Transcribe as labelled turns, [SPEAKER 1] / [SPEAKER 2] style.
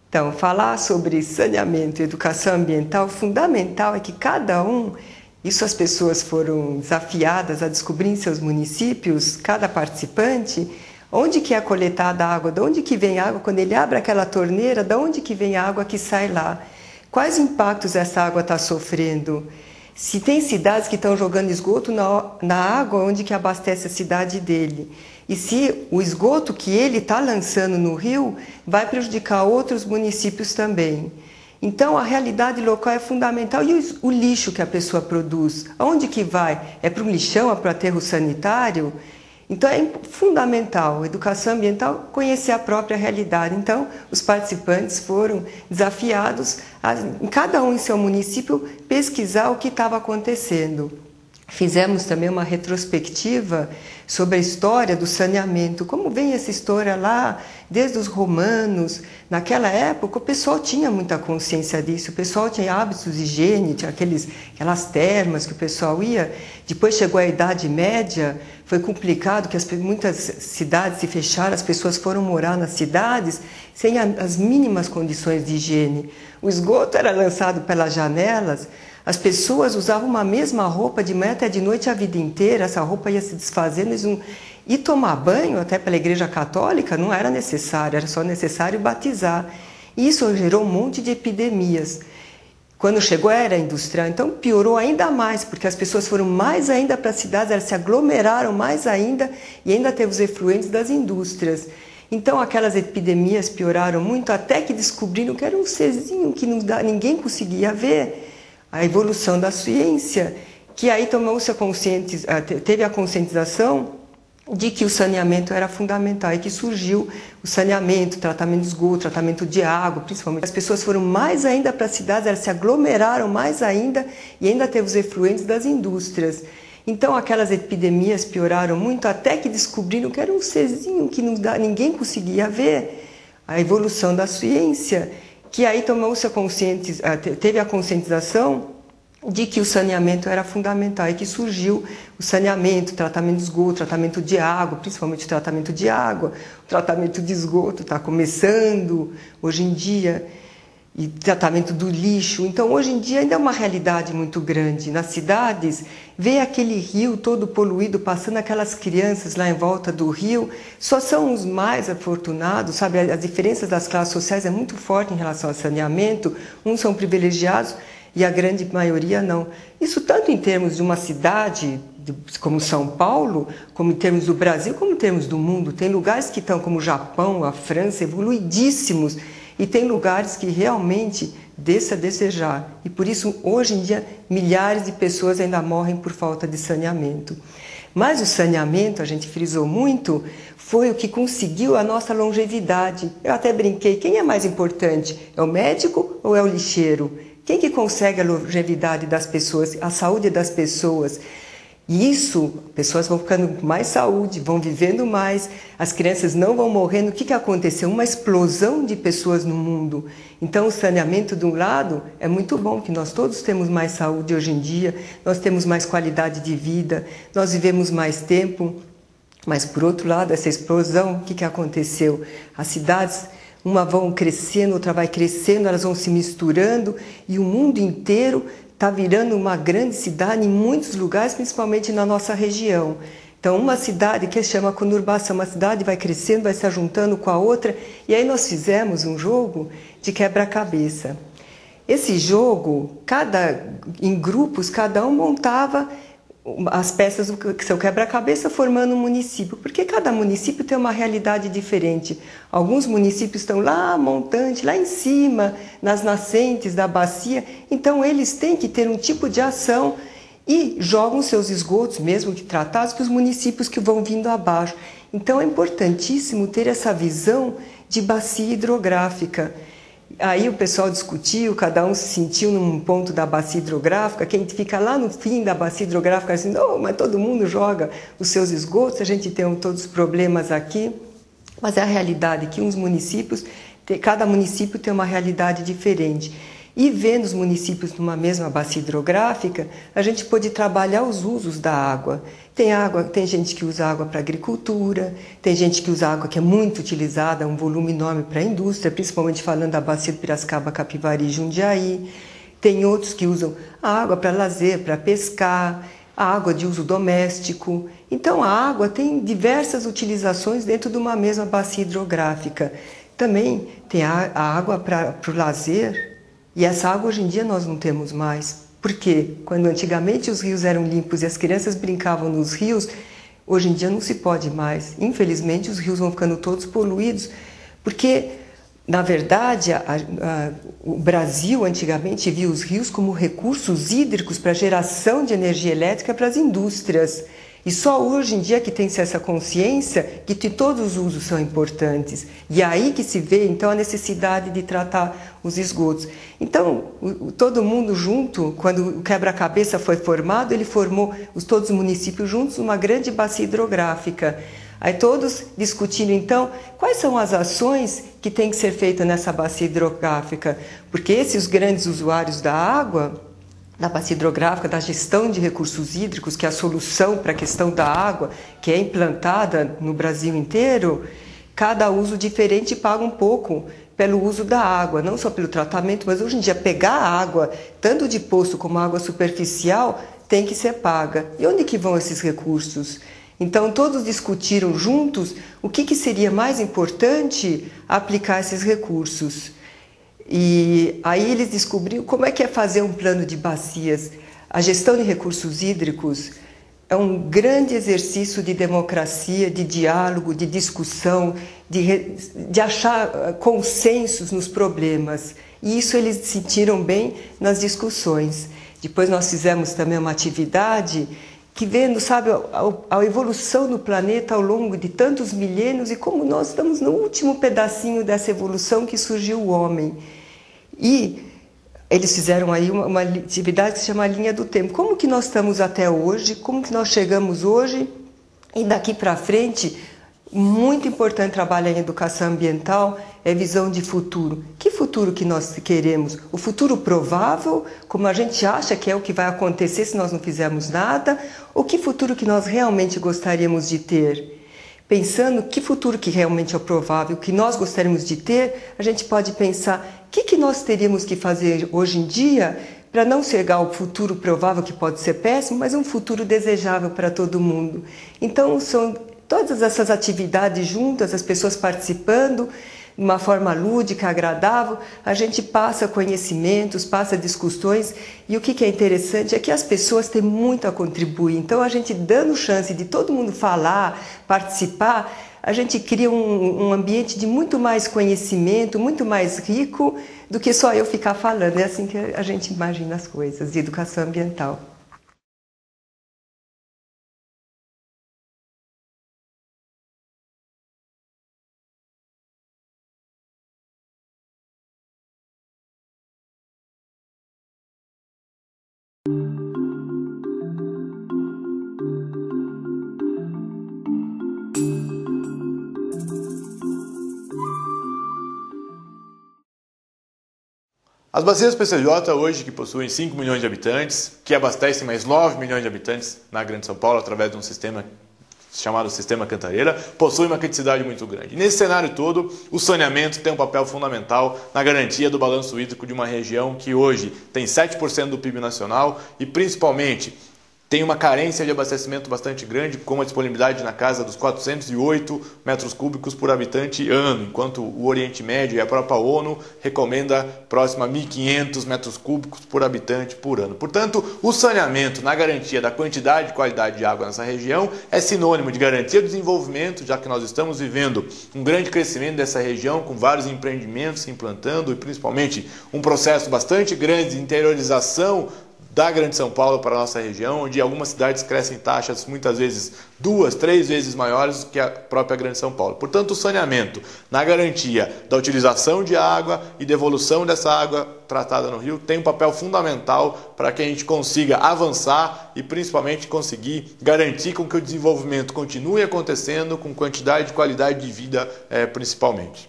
[SPEAKER 1] Então, falar sobre saneamento e educação ambiental, o fundamental é que cada um, isso as pessoas foram desafiadas a descobrir em seus municípios, cada participante, onde que é coletada a água, de onde que vem a água, quando ele abre aquela torneira, de onde que vem a água que sai lá, quais impactos essa água está sofrendo, se tem cidades que estão jogando esgoto na água onde que abastece a cidade dele. E se o esgoto que ele está lançando no rio vai prejudicar outros municípios também. Então, a realidade local é fundamental. E o lixo que a pessoa produz? Aonde que vai? É para um lixão? É para o aterro sanitário? Então, é fundamental, educação ambiental, conhecer a própria realidade. Então, os participantes foram desafiados a, cada um em seu município, pesquisar o que estava acontecendo. Fizemos também uma retrospectiva sobre a história do saneamento, como vem essa história lá, desde os romanos. Naquela época, o pessoal tinha muita consciência disso, o pessoal tinha hábitos de higiene, tinha aquelas termas que o pessoal ia. Depois chegou a Idade Média, foi complicado, que muitas cidades se fecharam, as pessoas foram morar nas cidades sem as mínimas condições de higiene. O esgoto era lançado pelas janelas, as pessoas usavam uma mesma roupa de manhã até de noite a vida inteira, essa roupa ia se desfazendo. E tomar banho, até pela Igreja Católica, não era necessário, era só necessário batizar. E isso gerou um monte de epidemias. Quando chegou a era industrial, então piorou ainda mais, porque as pessoas foram mais ainda para as cidades, elas se aglomeraram mais ainda e ainda teve os efluentes das indústrias. Então aquelas epidemias pioraram muito, até que descobriram que era um serzinho que ninguém conseguia ver. A evolução da ciência, que aí teve a conscientização de que o saneamento era fundamental e que surgiu o saneamento, tratamento de esgoto, tratamento de água, principalmente. As pessoas foram mais ainda para as cidades, elas se aglomeraram mais ainda e ainda teve os efluentes das indústrias. Então aquelas epidemias pioraram muito, até que descobriram que era um serzinho que ninguém conseguia ver. A evolução da ciência, que aí teve a conscientização de que o saneamento era fundamental e que surgiu o saneamento, tratamento de esgoto, tratamento de água, principalmente o tratamento de água, o tratamento de esgoto está começando hoje em dia, e tratamento do lixo. Então, hoje em dia ainda é uma realidade muito grande. Nas cidades, vê aquele rio todo poluído, passando aquelas crianças lá em volta do rio, só são os mais afortunados, sabe? As diferenças das classes sociais é muito forte em relação ao saneamento, uns são privilegiados e a grande maioria não. Isso tanto em termos de uma cidade como São Paulo, como em termos do Brasil, como em termos do mundo. Tem lugares que estão como o Japão, a França, evoluidíssimos, e tem lugares que realmente deixa a desejar. E por isso, hoje em dia, milhares de pessoas ainda morrem por falta de saneamento. Mas o saneamento, a gente frisou muito, foi o que conseguiu a nossa longevidade. Eu até brinquei, quem é mais importante? É o médico ou é o lixeiro? Quem que consegue a longevidade das pessoas, a saúde das pessoas? E isso, pessoas vão ficando com mais saúde, vão vivendo mais, as crianças não vão morrendo. O que aconteceu? Uma explosão de pessoas no mundo. Então, o saneamento, de um lado, é muito bom, que nós todos temos mais saúde hoje em dia, nós temos mais qualidade de vida, nós vivemos mais tempo. Mas, por outro lado, essa explosão, o que aconteceu? As cidades, uma vão crescendo, outra vai crescendo, elas vão se misturando e o mundo inteiro está virando uma grande cidade em muitos lugares, principalmente na nossa região. Então, uma cidade que se chama conurbação, uma cidade vai crescendo, vai se ajuntando com a outra, e aí nós fizemos um jogo de quebra-cabeça. Esse jogo, em grupos, cada um montava as peças do seu quebra-cabeça formando um município, porque cada município tem uma realidade diferente. Alguns municípios estão lá montante, lá em cima, nas nascentes da bacia, então eles têm que ter um tipo de ação e jogam seus esgotos, mesmo que tratados, para os municípios que vão vindo abaixo. Então é importantíssimo ter essa visão de bacia hidrográfica. Aí o pessoal discutiu, cada um se sentiu num ponto da bacia hidrográfica, quem fica lá no fim da bacia hidrográfica assim, não, mas todo mundo joga os seus esgotos, a gente tem todos os problemas aqui. Mas é a realidade que cada município tem uma realidade diferente. E vendo os municípios numa mesma bacia hidrográfica, a gente pôde trabalhar os usos da água. Tem gente que usa água para agricultura, tem gente que usa água que é muito utilizada, um volume enorme para a indústria, principalmente falando da bacia do Piracicaba, Capivari e Jundiaí. Tem outros que usam a água para lazer, para pescar, a água de uso doméstico. Então a água tem diversas utilizações dentro de uma mesma bacia hidrográfica. Também tem a água para o lazer, e essa água hoje em dia nós não temos mais. Por quê? Quando antigamente os rios eram limpos e as crianças brincavam nos rios, hoje em dia não se pode mais. Infelizmente os rios vão ficando todos poluídos, porque na verdade o Brasil antigamente via os rios como recursos hídricos para geração de energia elétrica para as indústrias. E só hoje em dia que tem-se essa consciência que todos os usos são importantes. E é aí que se vê, então, a necessidade de tratar os esgotos. Então, todo mundo junto, quando o quebra-cabeça foi formado, ele formou todos os municípios juntos uma grande bacia hidrográfica. Aí todos discutindo, então, quais são as ações que têm que ser feitas nessa bacia hidrográfica. Porque esses grandes usuários da água, da bacia hidrográfica, da gestão de recursos hídricos, que é a solução para a questão da água, que é implantada no Brasil inteiro, cada uso diferente paga um pouco pelo uso da água, não só pelo tratamento, mas hoje em dia pegar a água, tanto de poço como água superficial, tem que ser paga. E onde que vão esses recursos? Então todos discutiram juntos o que seria mais importante aplicar esses recursos. E aí eles descobriram como é que é fazer um plano de bacias. A gestão de recursos hídricos é um grande exercício de democracia, de diálogo, de discussão, de achar consensos nos problemas. E isso eles sentiram bem nas discussões. Depois nós fizemos também uma atividade que vendo, sabe, a evolução do planeta ao longo de tantos milênios e como nós estamos no último pedacinho dessa evolução que surgiu o homem. E eles fizeram aí uma atividade que se chama Linha do Tempo. Como que nós estamos até hoje, como que nós chegamos hoje e daqui para frente. Muito importante trabalhar em educação ambiental é visão de futuro. Que futuro que nós queremos? O futuro provável, como a gente acha que é o que vai acontecer se nós não fizermos nada? Ou que futuro que nós realmente gostaríamos de ter? Pensando que futuro que realmente é o provável, que nós gostaríamos de ter, a gente pode pensar o que nós teríamos que fazer hoje em dia para não chegar ao futuro provável, que pode ser péssimo, mas um futuro desejável para todo mundo. Então, são todas essas atividades juntas, as pessoas participando de uma forma lúdica, agradável, a gente passa conhecimentos, passa discussões, e o que é interessante é que as pessoas têm muito a contribuir. Então, a gente dando chance de todo mundo falar, participar, a gente cria um ambiente de muito mais conhecimento, muito mais rico do que só eu ficar falando. É assim que a gente imagina as coisas, de educação ambiental.
[SPEAKER 2] As bacias PCJ hoje, que possuem 5 milhões de habitantes, que abastecem mais 9 milhões de habitantes na Grande São Paulo através de um sistema chamado Sistema Cantareira, possuem uma criticidade muito grande. Nesse cenário todo, o saneamento tem um papel fundamental na garantia do balanço hídrico de uma região que hoje tem 7% do PIB nacional e principalmente tem uma carência de abastecimento bastante grande, com uma disponibilidade na casa dos 408 metros cúbicos por habitante ano, enquanto o Oriente Médio e a própria ONU recomenda próximo a 1.500 metros cúbicos por habitante por ano. Portanto, o saneamento na garantia da quantidade e qualidade de água nessa região é sinônimo de garantia do desenvolvimento, já que nós estamos vivendo um grande crescimento dessa região, com vários empreendimentos se implantando e principalmente um processo bastante grande de interiorização da Grande São Paulo para a nossa região, onde algumas cidades crescem taxas muitas vezes 2, 3 vezes maiores do que a própria Grande São Paulo. Portanto, o saneamento, na garantia da utilização de água e devolução dessa água tratada no rio, tem um papel fundamental para que a gente consiga avançar e principalmente conseguir garantir com que o desenvolvimento continue acontecendo com quantidade e qualidade de vida principalmente.